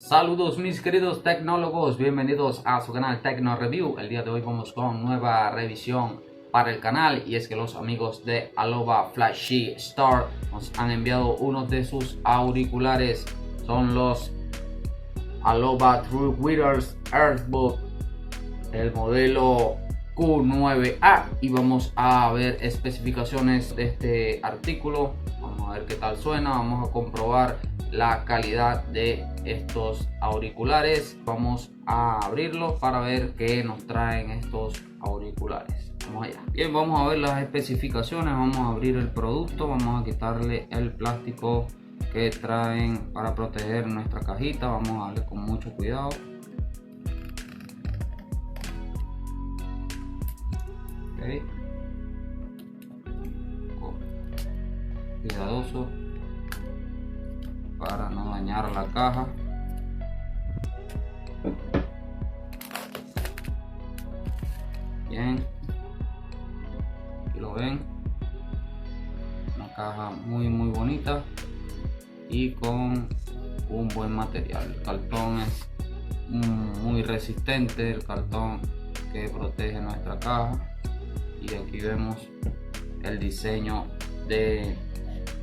Saludos mis queridos tecnólogos, bienvenidos a su canal Tecno Review. El día de hoy vamos con nueva revisión para el canal, y es que los amigos de Aloba Flashy Store nos han enviado uno de sus auriculares. Son los Aloba True Wireless Earbuds, el modelo Q9A, y vamos a ver especificaciones de este artículo. Vamos a ver qué tal suena, vamos a comprobar la calidad de estos auriculares. Vamos a abrirlo para ver qué nos traen estos auriculares. Vamos allá. Bien, vamos a ver las especificaciones. Vamos a abrir el producto, vamos a quitarle el plástico que traen para proteger nuestra cajita. Vamos a darle con mucho cuidado. Okay. Cuidadoso para no dañar la caja. Bien, aquí lo ven, una caja muy bonita y con un buen material. El cartón es muy resistente, el cartón que protege nuestra caja, y aquí vemos el diseño de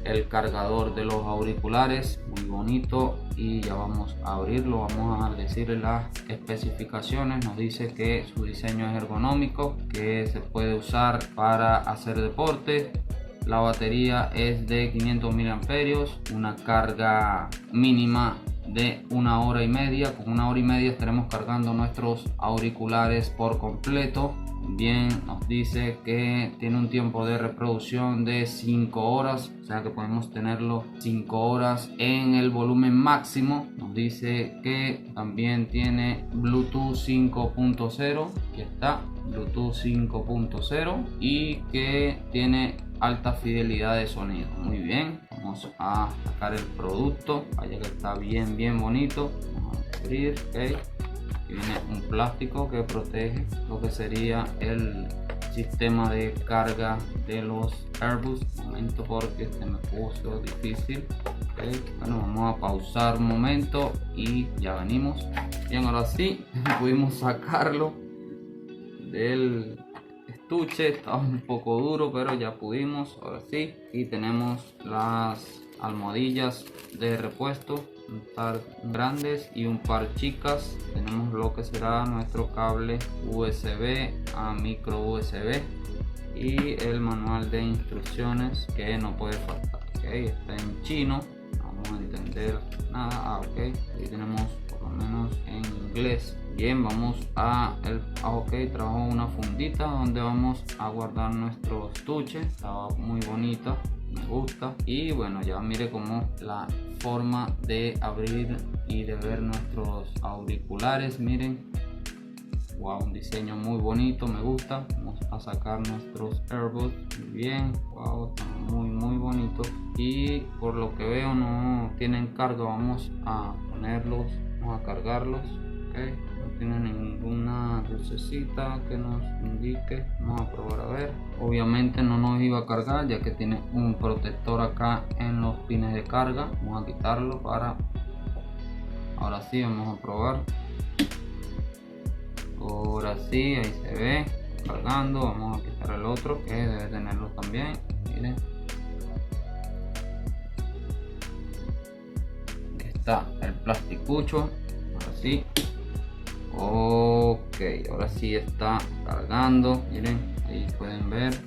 el cargador de los auriculares, muy bonito. Y ya vamos a abrirlo, vamos a decirle las especificaciones. Nos dice que su diseño es ergonómico, que se puede usar para hacer deporte. La batería es de 500 miliamperios, una carga mínima de 1 hora y media. Con 1 hora y media estaremos cargando nuestros auriculares por completo. Bien, nos dice que tiene un tiempo de reproducción de 5 horas, o sea que podemos tenerlo 5 horas en el volumen máximo. Nos dice que también tiene Bluetooth 5.0, aquí está, Bluetooth 5.0, y que tiene alta fidelidad de sonido. Muy bien, vamos a sacar el producto. Vaya que está bien bonito. Vamos a abrir, ok. Aquí viene un plástico que protege lo que sería el sistema de carga de los Airbus. Un momento, porque se me puso difícil. Okay. Bueno, vamos a pausar un momento y ya venimos. Bien, ahora sí pudimos sacarlo del estuche. Estaba un poco duro, pero ya pudimos. Ahora sí, y tenemos las almohadillas de repuesto, un par grandes y un par chicas. Tenemos lo que será nuestro cable USB a micro USB y el manual de instrucciones, que no puede faltar. Okay, está en chino, no vamos a entender nada. Ok, ahí tenemos por lo menos en inglés. Bien, vamos a ok, trajo una fundita donde vamos a guardar nuestro estuche. Estaba muy bonita, me gusta. Y bueno, ya mire cómo la forma de abrir y de ver nuestros auriculares. Miren, wow, un diseño muy bonito, me gusta. Vamos a sacar nuestros Airbuds. Muy bien, wow, están muy bonitos, y por lo que veo no tienen carga. Vamos a ponerlos, vamos a cargarlos. Okay. No tiene ninguna lucecita que nos indique. Vamos a probar a ver. Obviamente no nos iba a cargar, ya que tiene un protector acá en los pines de carga. Vamos a quitarlo para... Ahora sí, vamos a probar. Ahora sí, ahí se ve cargando. Vamos a quitar el otro, que debe tenerlo también. Miren, aquí está el plasticucho. Ahora sí. Ok, ahora sí está cargando. Miren, ahí pueden ver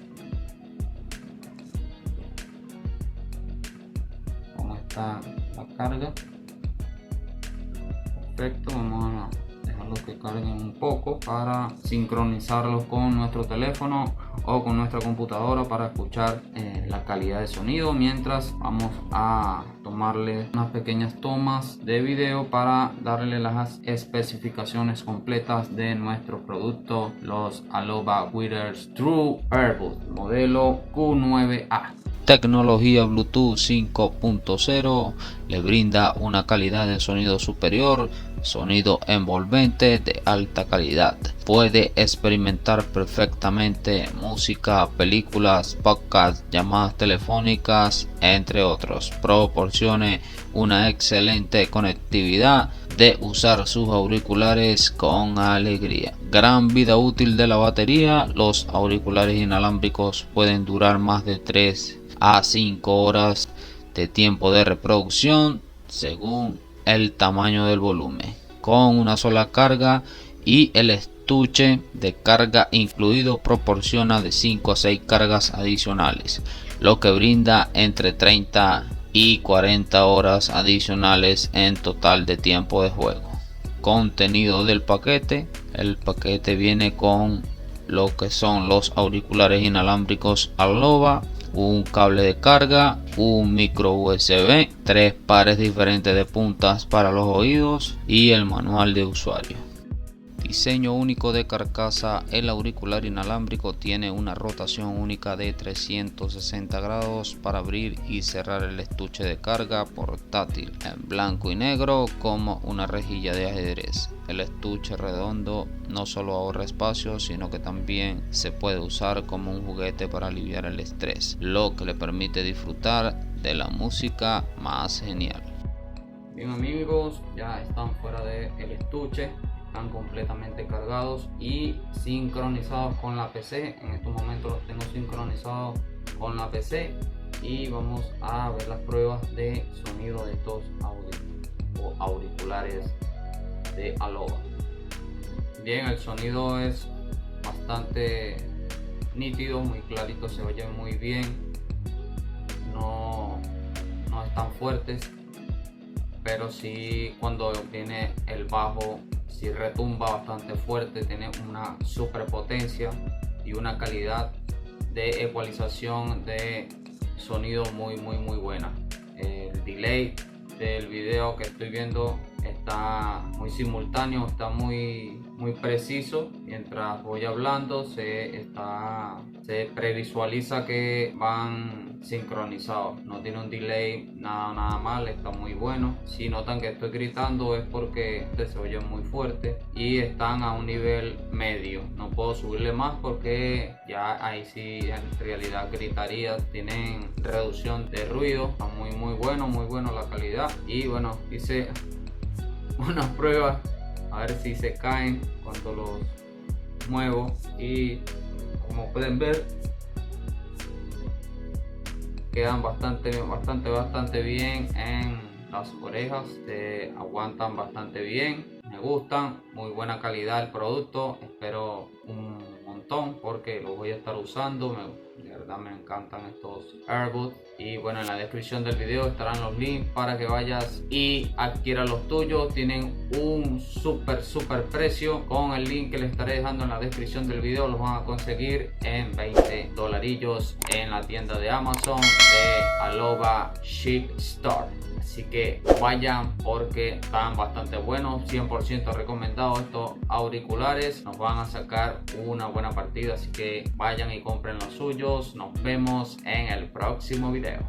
cómo está la carga. Perfecto, vamos a dejarlos que carguen un poco para sincronizarlos con nuestro teléfono o con nuestra computadora para escuchar la calidad de sonido, mientras vamos a tomarle unas pequeñas tomas de video para darle las especificaciones completas de nuestro producto, los Aloba Wireless True Earbuds modelo Q9A. Tecnología Bluetooth 5.0 le brinda una calidad de sonido superior, sonido envolvente de alta calidad. Puede experimentar perfectamente música, películas, podcasts, llamadas telefónicas, entre otros. Proporcione una excelente conectividad de usar sus auriculares con alegría. Gran vida útil de la batería. Los auriculares inalámbricos pueden durar más de 3 a 5 horas de tiempo de reproducción según el tamaño del volumen, con una sola carga, y el estuche de carga incluido proporciona de 5 a 6 cargas adicionales, lo que brinda entre 30 y 40 horas adicionales en total de tiempo de juego. Contenido del paquete: el paquete viene con lo que son los auriculares inalámbricos Alova, un cable de carga, un micro USB, 3 pares diferentes de puntas para los oídos y el manual de usuario. Diseño único de carcasa: el auricular inalámbrico tiene una rotación única de 360 grados para abrir y cerrar el estuche de carga portátil en blanco y negro como una rejilla de ajedrez. El estuche redondo no solo ahorra espacio, sino que también se puede usar como un juguete para aliviar el estrés, lo que le permite disfrutar de la música más genial. Bien amigos, ya están fuera del estuche. Están completamente cargados y sincronizados con la PC. En estos momentos los tengo sincronizados con la PC y vamos a ver las pruebas de sonido de estos auriculares de Alova. Bien, el sonido es bastante nítido, muy clarito, se oye muy bien, no están fuertes, pero sí cuando viene el bajo si retumba bastante fuerte, tiene una super potencia y una calidad de ecualización de sonido muy buena. El delay del video que estoy viendo está muy simultáneo, está muy preciso. Mientras voy hablando se previsualiza que van sincronizados, no tiene un delay, nada mal, está muy bueno. Si notan que estoy gritando es porque se oye muy fuerte y están a un nivel medio. No puedo subirle más porque ya ahí sí en realidad gritaría. Tienen reducción de ruido, está muy bueno la calidad. Y bueno, hice unas pruebas a ver si se caen cuando los muevo y como pueden ver quedan bastante bien en las orejas, se aguantan bastante bien, me gustan, muy buena calidad el producto. Espero un montón porque lo voy a estar usando, de verdad me encantan estos AirBuds. Y bueno, en la descripción del video estarán los links para que vayas y adquieras los tuyos. Tienen un super precio. Con el link que les estaré dejando en la descripción del video los van a conseguir en $20 en la tienda de Amazon de Alova Ship Store. Así que vayan porque están bastante buenos, 100% recomendados estos auriculares. Nos van a sacar una buena partida, así que vayan y compren los suyos. Nos vemos en el próximo video.